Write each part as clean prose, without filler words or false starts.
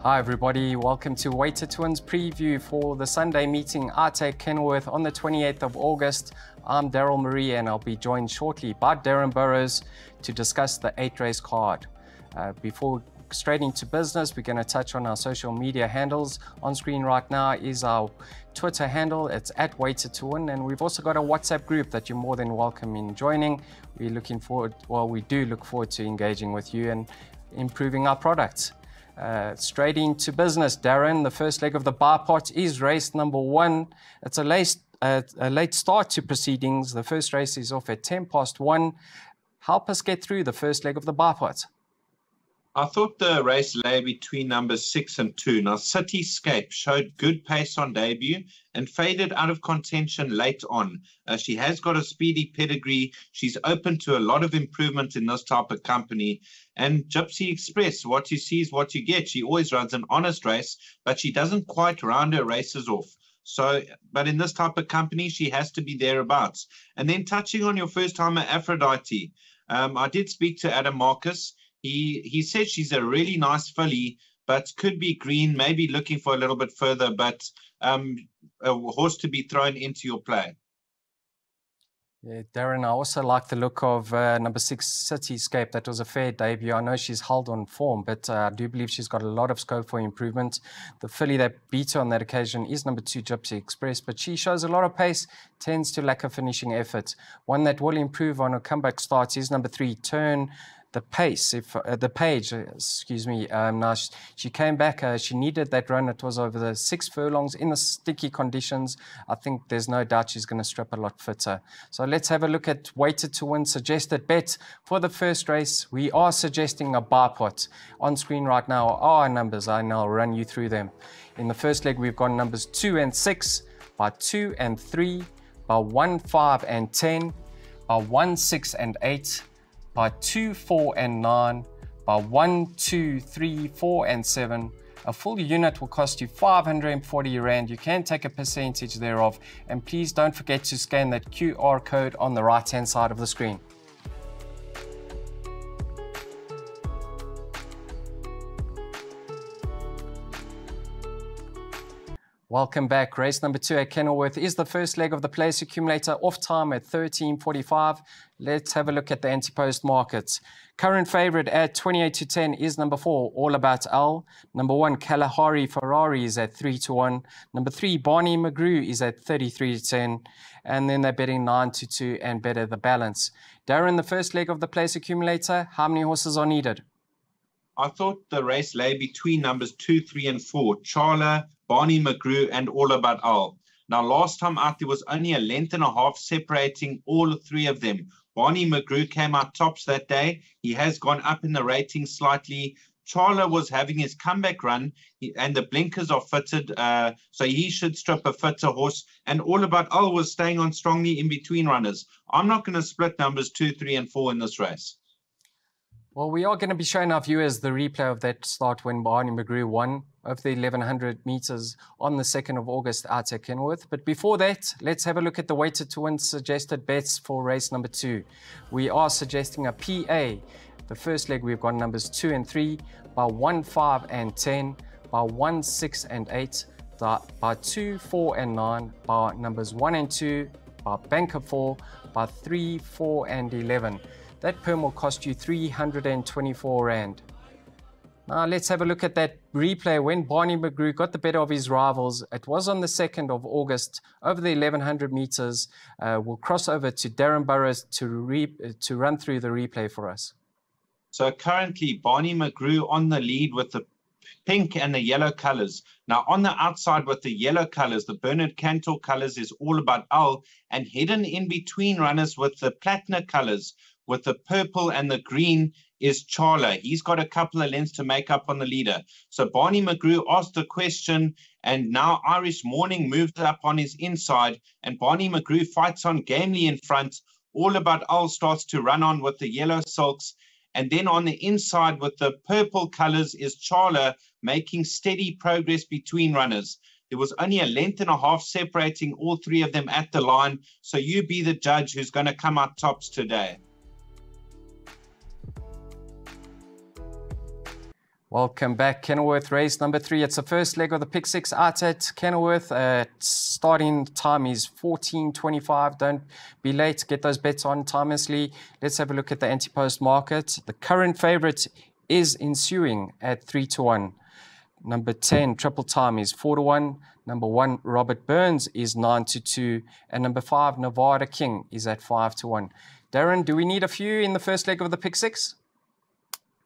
Hi everybody, welcome to Weighted Twins preview for the Sunday meeting at Kenilworth on the 28th of August. I'm Daryl Marie and I'll be joined shortly by Darren Burrows to discuss the 8-race card. Before straight into business, we're going to touch on our social media handles. On screen right now is our Twitter handle, it's at Weighted to Win, and we've also got a WhatsApp group that you're more than welcome in joining. We do look forward to engaging with you and improving our products. Straight into business, Darren. The first leg of the bar pot is race number 1. It's a late start to proceedings. The first race is off at 1:10. Help us get through the first leg of the bar pot. I thought the race lay between numbers 6 and 2. Now, Cityscape showed good pace on debut and faded out of contention late on. She has got a speedy pedigree. She's open to a lot of improvement in this type of company. And Gypsy Express, what you see is what you get. She always runs an honest race, but she doesn't quite round her races off. But in this type of company, she has to be thereabouts. And then touching on your first-timer Aphrodite, I did speak to Adam Marcus. He said she's a really nice filly, but could be green, maybe looking for a little bit further, but a horse to be thrown into your play. Yeah, Darren, I also like the look of number 6, Cityscape. That was a fair debut. I know she's held on form, but I do believe she's got a lot of scope for improvement. The filly that beat her on that occasion is number 2, Gypsy Express, but she shows a lot of pace, tends to lack a finishing effort. One that will improve on her comeback starts is number 3, Turn the Pace, now she came back, she needed that run. It was over the 6 furlongs in the sticky conditions. I think there's no doubt she's going to strap a lot fitter. So let's have a look at Weighted to Win suggested bet for the first race. We are suggesting a bar pot. On screen right now are our numbers, and I'll run you through them. In the first leg, we've got numbers 2 and 6, by 2 and 3, by 1, 5 and 10, by 1, 6 and 8, by 2, 4 and 9, by 1, 2, 3, 4 and 7. A full unit will cost you 540 Rand. You can take a percentage thereof. And please don't forget to scan that QR code on the right-hand side of the screen. Welcome back. Race number 2 at Kenilworth is the first leg of the place accumulator, off time at 13:45. Let's have a look at the anti-post markets. Current favourite at 28-10 is number 4, All About Al. Number 1, Kalahari Ferrari is at 3-1. Number 3, Barney McGrew is at 33-10. And then they're betting 9-2 and better the balance. Darren, the first leg of the place accumulator, how many horses are needed? I thought the race lay between numbers 2, 3 and 4, Charla, Barney McGrew and All About Al. Now, last time out, there was only a length and a half separating all 3 of them. Barney McGrew came out tops that day. He has gone up in the rating slightly. Charla was having his comeback run and the blinkers are fitted, so he should strip a fitter horse. And All About Al was staying on strongly in between runners. I'm not going to split numbers 2, 3 and 4 in this race. Well, we are going to be showing our viewers the replay of that start when Barney McGrew won over the 1100 meters on the 2nd of August out at Kenilworth. But before that, let's have a look at the Weighted to Win suggested bets for race number 2. We are suggesting a PA. The first leg, we've got numbers 2 and 3, by 1, 5 and 10, by 1, 6 and 8, by 2, 4 and 9, by numbers 1 and 2, by Banker 4, by 3, 4 and 11. That perm will cost you 324 Rand. Now let's have a look at that replay when Barney McGrew got the better of his rivals. It was on the 2nd of August over the 1100 meters. We'll cross over to Darren Burrows to run through the replay for us. So currently Barney McGrew on the lead with the pink and the yellow colors. Now on the outside with the yellow colors, the Bernard Cantor colors is All About Al, and hidden in between runners with the platinum colors, with the purple and the green, is Charla. He's got a couple of lengths to make up on the leader. So Barney McGrew asked the question, and now Irish Morning moved up on his inside, and Barney McGrew fights on gamely in front. All About Al starts to run on with the yellow silks, and then on the inside with the purple colors is Charla, making steady progress between runners. There was only a length and a half separating all 3 of them at the line, so you be the judge who's going to come out tops today. Welcome back, Kenilworth, race number 3. It's the first leg of the pick 6 out at Kenilworth. Starting time is 14:25. Don't be late. Get those bets on timelessly. Let's have a look at the anti-post market. The current favourite is Ensuing at 3-1. Number 10, Triple Time, is 4-1. Number 1, Robert Burns, is 9-2. And number 5, Nevada King, is at 5-1. Darren, do we need a few in the first leg of the pick 6?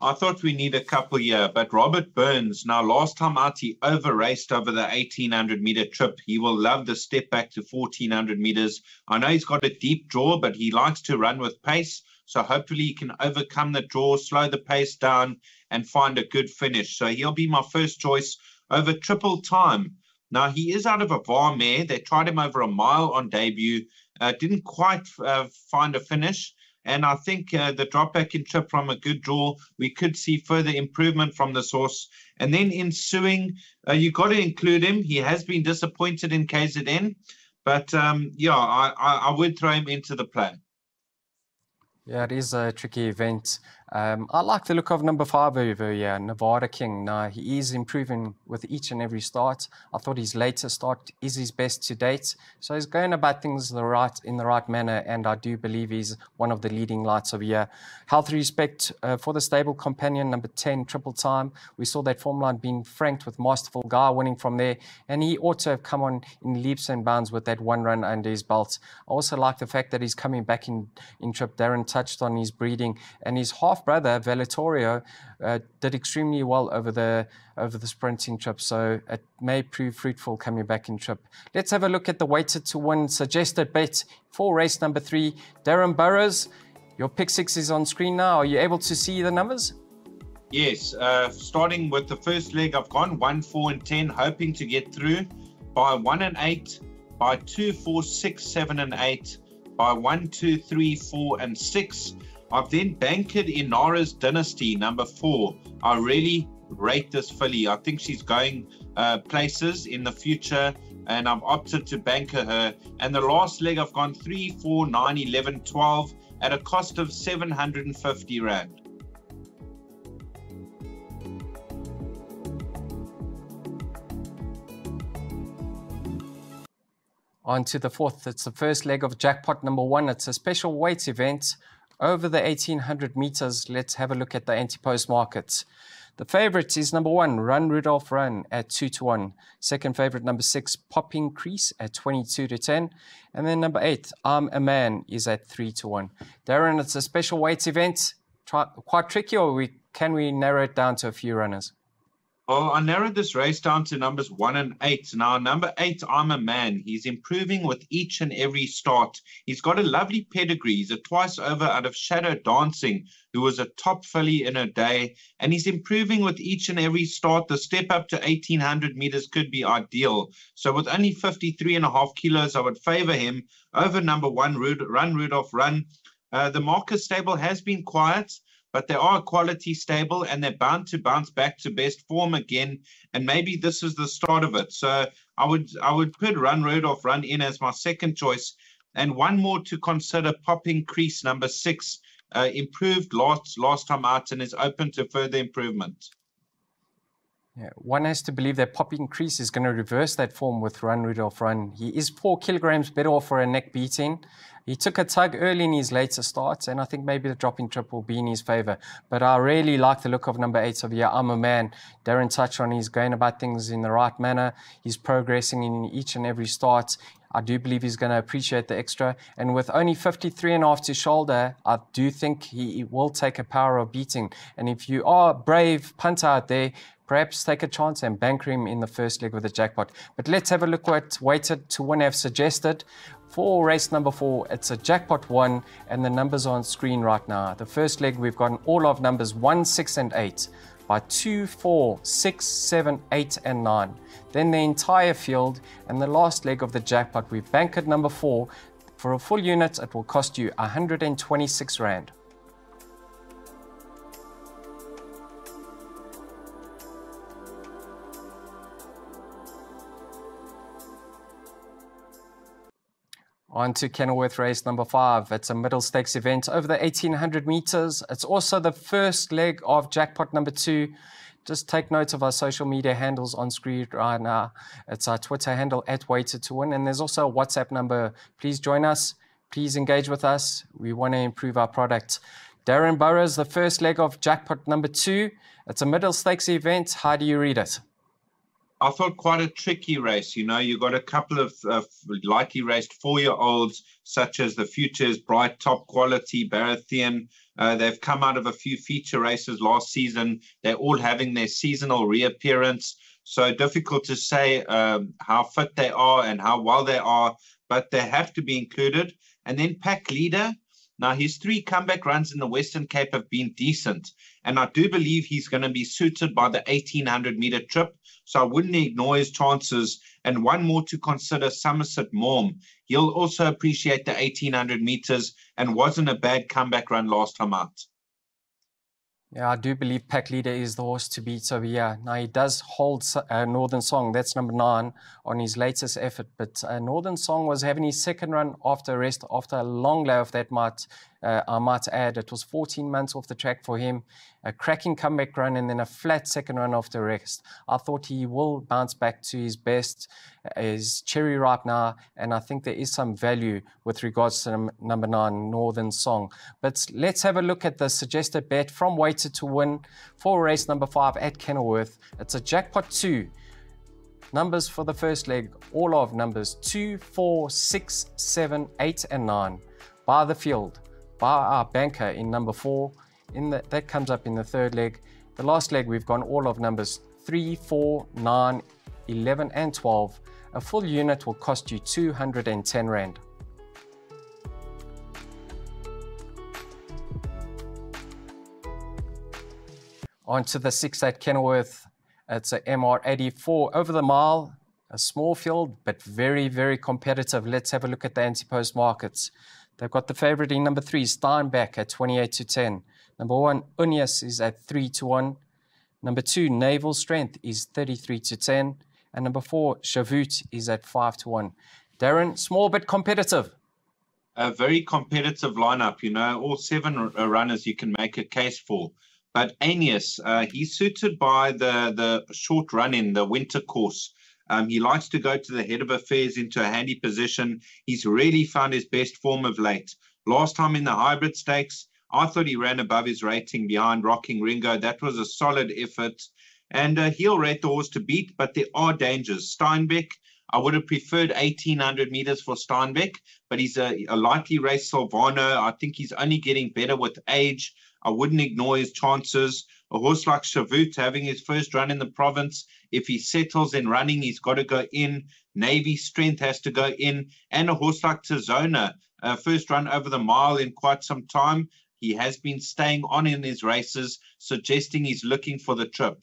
I thought we need a couple here, but Robert Burns, now last time out, he over-raced over the 1,800-meter trip. He will love the step back to 1,400 meters. I know he's got a deep draw, but he likes to run with pace. So hopefully he can overcome the draw, slow the pace down, and find a good finish. So he'll be my first choice over Triple Time. Now, he is out of a VAR mare. They tried him over a mile on debut. Didn't quite find a finish. And I think the drop back in trip from a good draw, we could see further improvement from this horse. And then Ensuing, you got to include him. He has been disappointed in KZN. But, yeah, I would throw him into the play. Yeah, it is a tricky event. I like the look of number 5 over here, Nevada King. Now, he is improving with each and every start. I thought his later start is his best to date. So he's going about things in the right manner, and I do believe he's one of the leading lights of the year. Health Respect for the stable companion, number 10, Triple Time. We saw that form line being franked with Masterful Guy winning from there, and he ought to have come on in leaps and bounds with that 1 run under his belt. I also like the fact that he's coming back in trip. Darren touched on his breeding, and his half-brother, Valetorio, did extremely well over the sprinting trip, so it may prove fruitful coming back in trip. Let's have a look at the weighted to win suggested bet for race number 3. Darren Burrows, your pick 6 is on screen now. Are you able to see the numbers? Yes, starting with the first leg, I've gone 1, 4, and 10, hoping to get through by 1 and 8, by 2, 4, 6, 7, and 8, by 1, 2, 3, 4, and 6. I've then bankered Inara's Dynasty, number 4. I really rate this filly. I think she's going places in the future, and I've opted to banker her. And the last leg, I've gone 3, 4, 9, 11, 12 at a cost of 750 Rand. On to the 4th. It's the first leg of jackpot number 1. It's a special weight event over the 1,800 meters. Let's have a look at the anti-post market. The favourite is number 1, Run Rudolph Run, at 2-1. Second favourite, number 6, Popping Crease, at 22-10. And then number 8, I'm a Man, is at 3-1. Darren, it's a special weight event. Quite tricky, or can we narrow it down to a few runners? Well, I narrowed this race down to numbers 1 and 8. Now, number 8, I'm a Man. He's improving with each and every start. He's got a lovely pedigree. He's a twice over out of Shadow Dancing, who was a top filly in her day. And he's improving with each and every start. The step up to 1,800 meters could be ideal. So with only 53.5 kilos, I would favor him over number 1, Run Rudolph Run. The Marcus stable has been quiet, but they are a quality stable, and they're bound to bounce back to best form again. And maybe this is the start of it. So I would put Run Rudolph Run in as my second choice. And one more to consider, Popping Crease, number 6. Improved last time out and is open to further improvement. Yeah, one has to believe that Popping Crease is going to reverse that form with Run Rudolph Run. He is 4 kilograms better off for a neck beating. He took a tug early in his later starts, and I think maybe the dropping trip will be in his favour. But I really like the look of number 8 of I'm a Man. Darren touched on, he's going about things in the right manner. He's progressing in each and every start. I do believe he's going to appreciate the extra. And with only 53.5 to shoulder, I do think he will take a power of beating. And if you are a brave punter out there, perhaps take a chance and banker him in the first leg with the jackpot. But let's have a look what weighted to win have suggested. For race number 4, it's a jackpot 1, and the numbers are on screen right now. The first leg, we've gotten all of numbers 1, 6, and 8 by 2, 4, 6, 7, 8, and 9. Then the entire field, and the last leg of the jackpot, we've bankered number 4. For a full unit, it will cost you 126 Rand. On to Kenilworth race number 5. It's a middle stakes event over the 1,800 meters. It's also the first leg of jackpot number 2. just take note of our social media handles on screen right now. It's our Twitter handle @Weighted2Win, and there's also a WhatsApp number. Please join us. Please engage with us. We want to improve our product. Darren Burrows, the first leg of jackpot number 2. It's a middle stakes event. How do you read it? I thought quite a tricky race. You know, you got a couple of lightly raced 4-year-olds, such as the Futures, Bright, Top Quality, Baratheon. They've come out of a few feature races last season. They're all having their seasonal reappearance. So difficult to say how fit they are and how well they are, but they have to be included. And then Pack Leader. Now, his 3 comeback runs in the Western Cape have been decent, and I do believe he's going to be suited by the 1,800-meter trip, so I wouldn't ignore his chances. And one more to consider, Somerset Morm. He'll also appreciate the 1,800 meters and wasn't a bad comeback run last time out. Yeah, I do believe Pack Leader is the horse to beat over here. Now, he does hold Northern Song. That's number 9 on his latest effort. But Northern Song was having his second run after a rest, after a long layoff, that I might add. It was 14 months off the track for him. A cracking comeback run and then a flat second run after rest. I thought he will bounce back to his best, is cherry ripe now, and I think there is some value with regards to number 9, Northern Song. But let's have a look at the suggested bet from Weighted to Win for race number 5 at Kenilworth. It's a jackpot 2. Numbers for the first leg, all of numbers 2, 4, 6, 7, 8, and 9. By the field, by our banker in number 4. That comes up in the third leg. The last leg, we've gone all of numbers 3, 4, 9, 11, and 12. A full unit will cost you 210 Rand. On to the 6 at Kenilworth. It's a MR84 over the mile. A small field, but very, very competitive. Let's have a look at the anti-post markets. They've got the favourite in number 3, Steinbeck, at 28-10. Number 1, Unyas, is at 3-1. Number 2, Naval Strength, is 33-10. And number 4, Shavut, is at 5-1. Darren, small but competitive. A very competitive lineup, you know, all 7 runners you can make a case for. But Aeneas, he's suited by the short run in the winter course. He likes to go to the head of affairs into a handy position. He's really found his best form of late. Last time in the hybrid stakes, I thought he ran above his rating behind Rocking Ringo. That was a solid effort. And he'll rate the horse to beat, but there are dangers. Steinbeck, I would have preferred 1,800 meters for Steinbeck, but he's a lightly raced Silvano. I think he's only getting better with age. I wouldn't ignore his chances. A horse like Shavut having his first run in the province, if he settles in running, he's got to go in. Navy Strength has to go in. And a horse like Tizona, first run over the mile in quite some time. He has been staying on in his races, suggesting he's looking for the trip.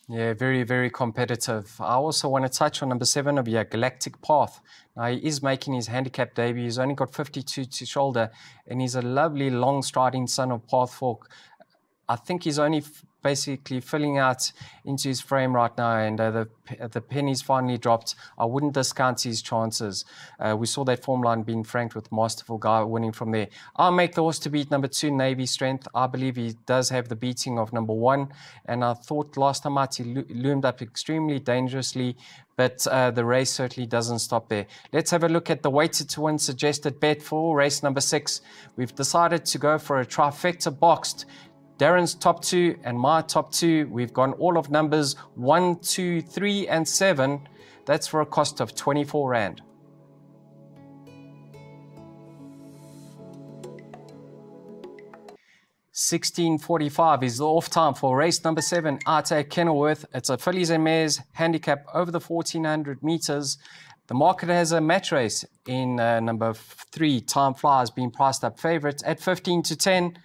Yeah, very, very competitive. I also want to touch on number 7 of your Galactic Path. Now, he is making his handicap debut. He's only got 52 to shoulder, and he's a lovely, long-striding son of Pathfork. I think he's only basically filling out into his frame right now, and the penny's finally dropped. I wouldn't discount his chances. We saw that form line being franked with Masterful Guy winning from there. I'll make the horse to beat number 2, Navy Strength. I believe he does have the beating of number 1, and I thought last time out he loomed up extremely dangerously, but the race certainly doesn't stop there. Let's have a look at the Weighted to Win suggested bet for race number 6. We've decided to go for a trifecta boxed. Darren's top 2 and my top 2. We've gone all of numbers 1, 2, 3, and 7. That's for a cost of 24 Rand. $16.45 is the off time for race number 7 out at Kenilworth. It's a fillies and mares handicap over the 1,400 meters. The market has a match race in number 3, Time Flies, being priced up favourites at 15-10.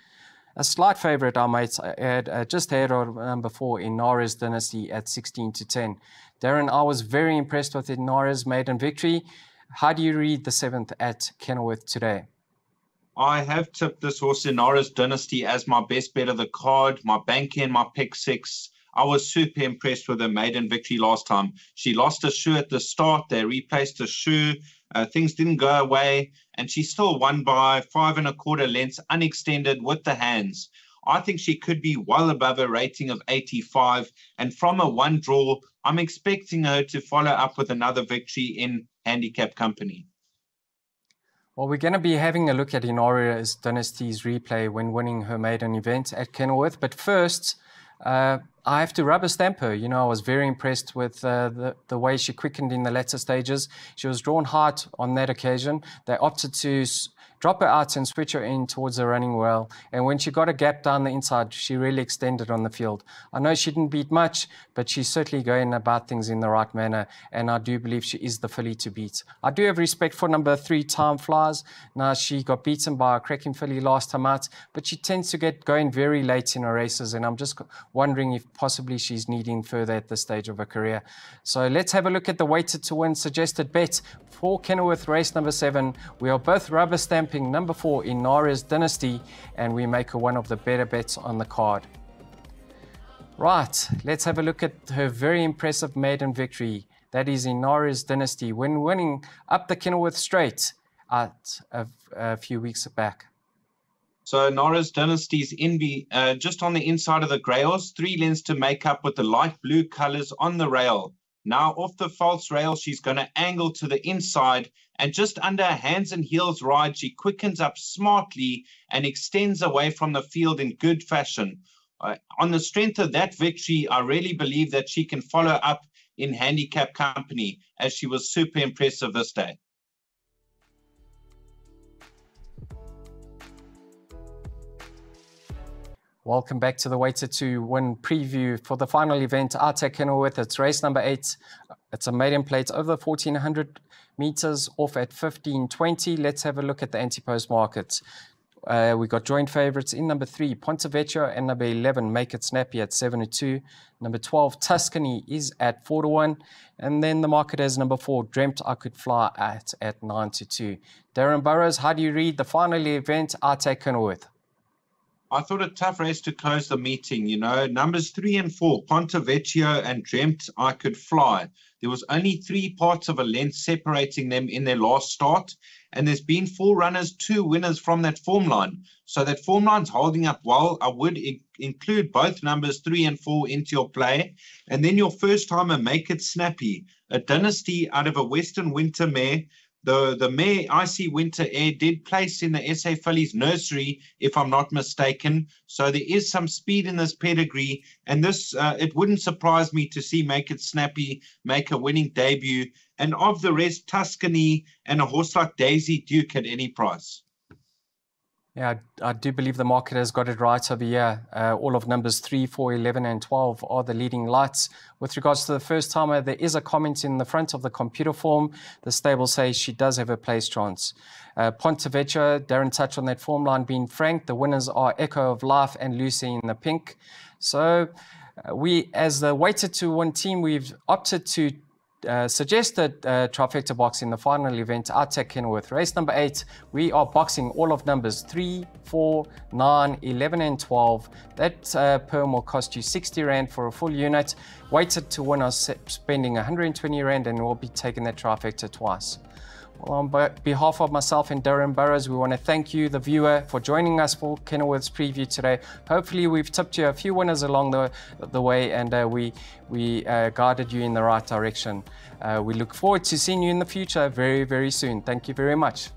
A slight favourite, I might add, just ahead of number 4, Inara's Dynasty at 16-10. Darren, I was very impressed with Inara's maiden victory. How do you read the 7th at Kenilworth today? I have tipped this horse Inara's Dynasty as my best bet of the card, my bank in, my pick 6. I was super impressed with her maiden victory last time. She lost a shoe at the start. They replaced a shoe. Things didn't go away, and she still won by 5 1/4 lengths unextended with the hands. I think she could be well above a rating of 85. And from a one draw, I'm expecting her to follow up with another victory in handicap company. Well, we're going to be having a look at Inaria's Dynasty's replay when winning her maiden event at Kenilworth. But first, I have to rubber stamp her. You know, I was very impressed with the way she quickened in the latter stages. She was drawn hard on that occasion. They opted to drop her out and switch her in towards the running well. And when she got a gap down the inside, she really extended on the field. I know she didn't beat much, but she's certainly going about things in the right manner. And I do believe she is the filly to beat. I do have respect for number 3, Time Flies. Now, she got beaten by a cracking filly last time out, but she tends to get going very late in her races. And I'm just wondering if possibly she's needing further at this stage of her career. So let's have a look at the weighted to win suggested bet for Kenilworth race number 7. We are both rubber stamping number 4 Inaria's Dynasty, and we make her one of the better bets on the card. Right, let's have a look at her very impressive maiden victory. That is Inaria's Dynasty when winning up the Kenilworth Straight at a few weeks back. So Inaria's Dynasty's just on the inside of the grails, 3 lengths to make up with the light blue colors on the rail. Now off the false rail, she's going to angle to the inside, and just under a hands and heels ride, she quickens up smartly and extends away from the field in good fashion. On the strength of that victory, I really believe that she can follow up in handicap company, as she was super impressive this day. Welcome back to the Weighted to Win preview for the final event at Kenilworth. It's race number 8. It's a maiden plate over 1,400 meters off at 15.20. Let's have a look at the anti-post market. We got joint favorites in number 3, Ponte Vecchio, and number 11, Make It Snappy at 7-2. Number 12, Tuscany is at 4-1. And then the market has number 4, Dreamt I Could Fly at 9-2. Darren Burrows, how do you read the final event at Kenilworth? I thought a tough race to close the meeting, you know. Numbers 3 and 4, Ponte Vecchio and Dreamt I Could Fly. There was only 3 parts of a length separating them in their last start. And there's been 4 runners, 2 winners from that form line. So that form line's holding up well. I would include both numbers 3 and 4 into your play. And then your first timer, Make It Snappy. A Dynasty out of a Western Winter mare. The mare Icy Winter Air did place in the SA Fillies nursery, if I'm not mistaken. So there is some speed in this pedigree. And this, it wouldn't surprise me to see Make It Snappy make a winning debut. And of the rest, Tuscany and a horse like Daisy Duke at any price. Yeah, I do believe the market has got it right over here. All of numbers 3, 4, 11, and 12 are the leading lights. With regards to the first timer, there is a comment in the front of the computer form. The stable says she does have a place chance. Ponte Vecchio, Darren touched on that form line being frank. The winners are Echo of Life and Lucy in the pink. So we, as the Weighted to Win team, we've opted to suggested trifecta box in the final event at Kenilworth. Race number 8, we are boxing all of numbers 3, 4, 9, 11 and 12. That perm will cost you 60 Rand for a full unit. Weighted to Win are spending 120 Rand, and we'll be taking that trifecta twice. Well, on behalf of myself and Darren Burrows, we want to thank you, the viewer, for joining us for Kenilworth's preview today. Hopefully, we've tipped you a few winners along the way, and we guided you in the right direction. We look forward to seeing you in the future very, very soon. Thank you very much.